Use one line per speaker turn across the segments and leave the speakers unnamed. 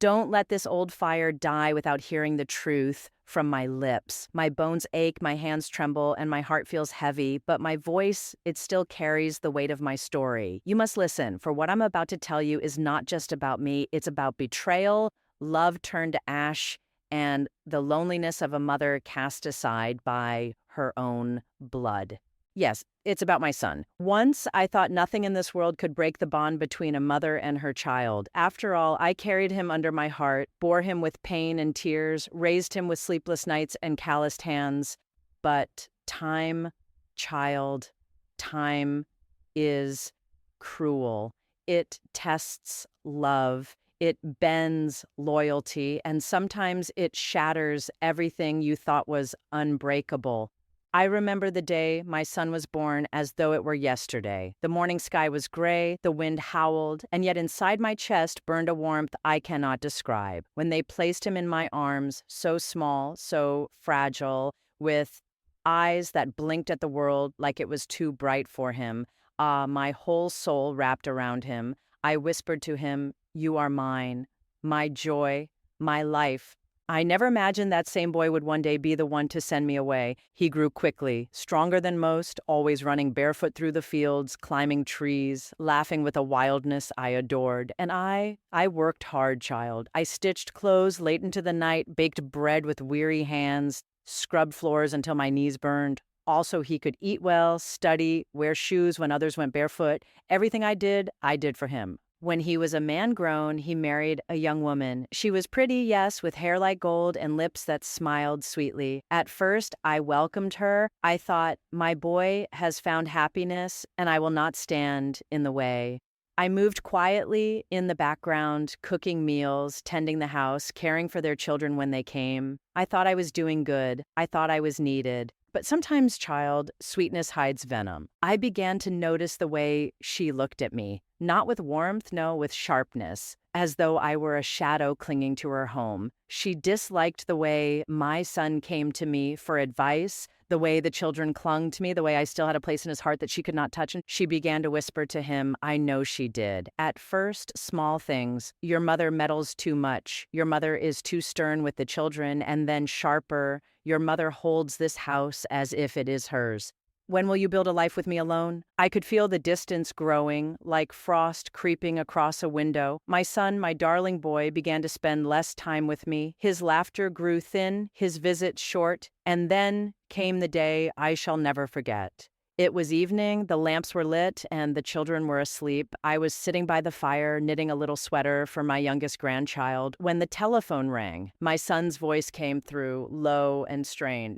Don't let this old fire die without hearing the truth from my lips. My bones ache, my hands tremble, and my heart feels heavy, but my voice, it still carries the weight of my story. You must listen, for what I'm about to tell you is not just about me, it's about betrayal, love turned to ash, and the loneliness of a mother cast aside by her own blood. Yes, it's about my son. Once I thought nothing in this world could break the bond between a mother and her child. After all, I carried him under my heart, bore him with pain and tears, raised him with sleepless nights and calloused hands. But time, child, time is cruel. It tests love. It bends loyalty, and sometimes it shatters everything you thought was unbreakable. I remember the day my son was born as though it were yesterday. The morning sky was gray, the wind howled, and yet inside my chest burned a warmth I cannot describe. When they placed him in my arms, so small, so fragile, with eyes that blinked at the world like it was too bright for him, my whole soul wrapped around him, I whispered to him, "You are mine, my joy, my life." I never imagined that same boy would one day be the one to send me away. He grew quickly, stronger than most, always running barefoot through the fields, climbing trees, laughing with a wildness I adored. And I worked hard, child. I stitched clothes late into the night, baked bread with weary hands, scrubbed floors until my knees burned. Also, he could eat well, study, wear shoes when others went barefoot. Everything I did for him. When he was a man grown, he married a young woman. She was pretty, yes, with hair like gold and lips that smiled sweetly. At first, I welcomed her. I thought, my boy has found happiness, and I will not stand in the way. I moved quietly in the background, cooking meals, tending the house, caring for their children when they came. I thought I was doing good. I thought I was needed. But sometimes, child, sweetness hides venom. I began to notice the way she looked at me, not with warmth, no, with sharpness, as though I were a shadow clinging to her home. She disliked the way my son came to me for advice, the way the children clung to me, the way I still had a place in his heart that she could not touch. And she began to whisper to him, I know she did. At first, small things. Your mother meddles too much. Your mother is too stern with the children. And then sharper, your mother holds this house as if it is hers. When will you build a life with me alone? I could feel the distance growing, like frost creeping across a window. My son, my darling boy, began to spend less time with me. His laughter grew thin, his visits short, and then came the day I shall never forget. It was evening, the lamps were lit, and the children were asleep. I was sitting by the fire, knitting a little sweater for my youngest grandchild, when the telephone rang. My son's voice came through, low and strained.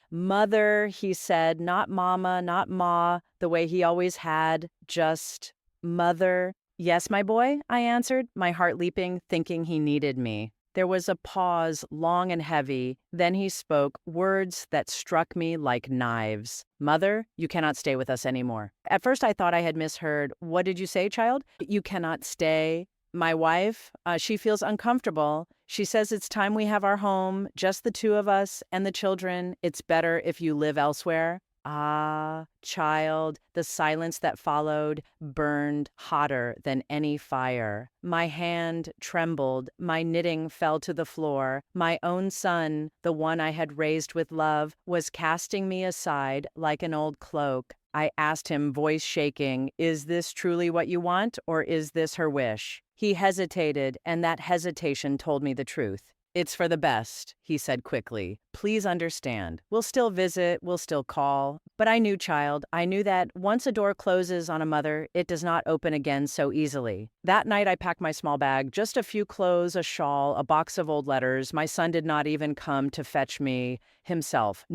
Mother, he said, not mama, not ma, the way he always had, just mother. Yes, my boy, I answered, my heart leaping, thinking he needed me. There was a pause, long and heavy. Then he spoke, words that struck me like knives. Mother, you cannot stay with us anymore. At first I thought I had misheard. What did you say, child? You cannot stay. My wife, she feels uncomfortable. She says it's time we have our home, just the two of us and the children. It's better if you live elsewhere. Ah, child, the silence that followed burned hotter than any fire. My hand trembled, my knitting fell to the floor. My own son, the one I had raised with love, was casting me aside like an old cloak. I asked him, voice shaking, is this truly what you want, or is this her wish? He hesitated, and that hesitation told me the truth. It's for the best, he said quickly. Please understand. We'll still visit, we'll still call. But I knew, child, I knew that once a door closes on a mother, it does not open again so easily. That night I packed my small bag, just a few clothes, a shawl, a box of old letters. My son did not even come to fetch me himself.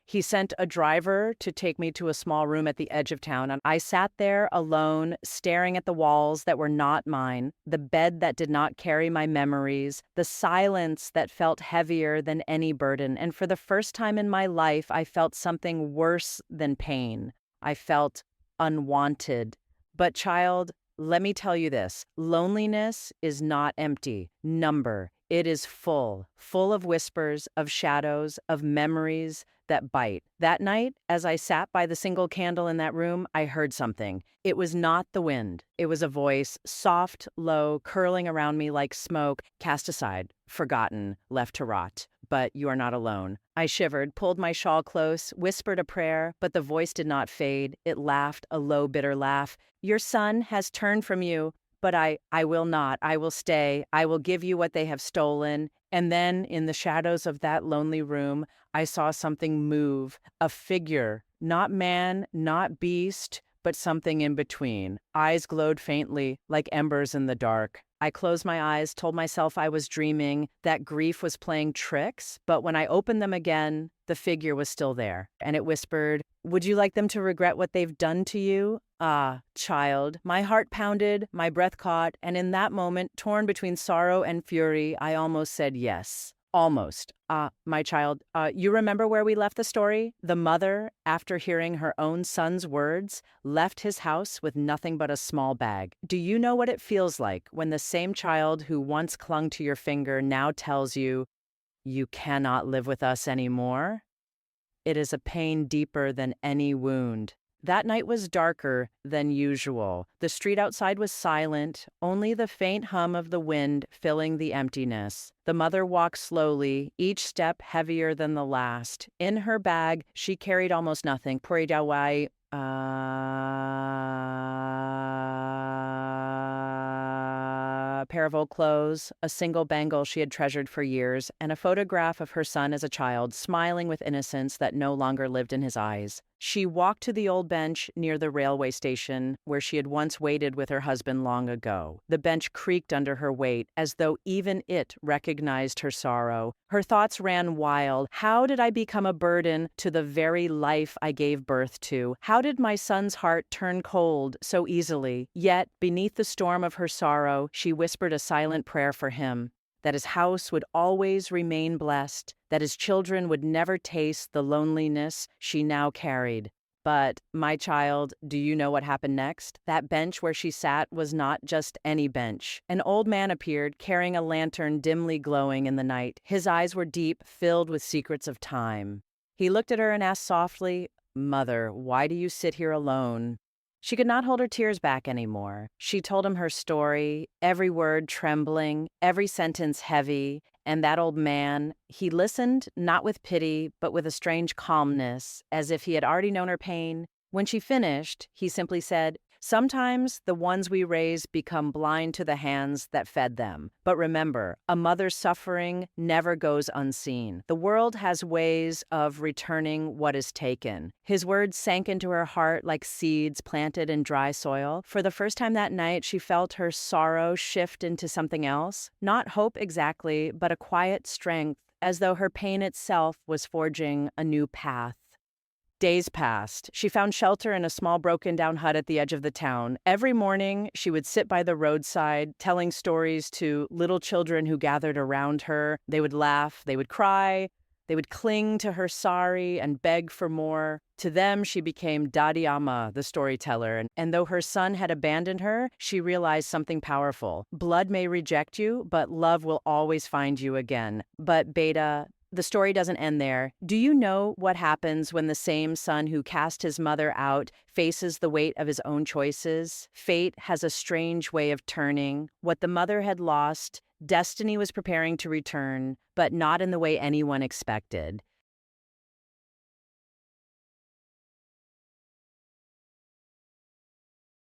He sent a driver to take me to a small room at the edge of town, and I sat there alone, staring at the walls that were not mine, the bed that did not carry my memories, the silence that felt heavier than any burden. And for the first time in my life, I felt something worse than pain. I felt unwanted. But child, Let me tell you this, loneliness is not empty number. It is full, full of whispers, of shadows, of memories that bite. That night, as I sat by the single candle in that room, I heard something. It was not the wind. It was a voice, soft, low, curling around me like smoke, cast aside, forgotten, left to rot. But you are not alone. I shivered, pulled my shawl close, whispered a prayer, but the voice did not fade. It laughed, a low, bitter laugh. Your son has turned from you, but I will not. I will stay. I will give you what they have stolen. And then, in the shadows of that lonely room, I saw something move, a figure, not man, not beast, but something in between. Eyes glowed faintly, like embers in the dark. I closed my eyes, told myself I was dreaming, that grief was playing tricks, but when I opened them again, the figure was still there, and it whispered, "Would you like them to regret what they've done to you?" Ah, child, my heart pounded, my breath caught, and in that moment, torn between sorrow and fury, I almost said yes. Almost. My child, you remember where we left the story? The mother, after hearing her own son's words, left his house with nothing but a small bag. Do you know what it feels like when the same child who once clung to your finger now tells you, "You cannot live with us anymore"? It is a pain deeper than any wound. That night was darker than usual. The street outside was silent, only the faint hum of the wind filling the emptiness. The mother walked slowly, each step heavier than the last. In her bag, she carried almost nothing. Puridawai, a pair of old clothes, a single bangle she had treasured for years, and a photograph of her son as a child, smiling with innocence that no longer lived in his eyes. She walked to the old bench near the railway station where she had once waited with her husband long ago. The bench creaked under her weight, as though even it recognized her sorrow. Her thoughts ran wild. How did I become a burden to the very life I gave birth to? How did my son's heart turn cold so easily? Yet, beneath the storm of her sorrow, she whispered a silent prayer for him, that his house would always remain blessed, that his children would never taste the loneliness she now carried. But, my child, do you know what happened next? That bench where she sat was not just any bench. An old man appeared, carrying a lantern dimly glowing in the night. His eyes were deep, filled with secrets of time. He looked at her and asked softly, "Mother, why do you sit here alone?" She could not hold her tears back anymore. She told him her story, every word trembling, every sentence heavy, and that old man, he listened not with pity, but with a strange calmness, as if he had already known her pain. When she finished, he simply said, "Sometimes the ones we raise become blind to the hands that fed them. But remember, a mother's suffering never goes unseen. The world has ways of returning what is taken." His words sank into her heart like seeds planted in dry soil. For the first time that night, she felt her sorrow shift into something else. Not hope exactly, but a quiet strength, as though her pain itself was forging a new path. Days passed. She found shelter in a small broken-down hut at the edge of the town. Every morning, she would sit by the roadside, telling stories to little children who gathered around her. They would laugh, they would cry, they would cling to her sari and beg for more. To them, she became Dadi Amma, the storyteller, and though her son had abandoned her, she realized something powerful. Blood may reject you, but love will always find you again. But Beta, the story doesn't end there. Do you know what happens when the same son who cast his mother out faces the weight of his own choices? Fate has a strange way of turning. What the mother had lost, destiny was preparing to return, but not in the way anyone expected.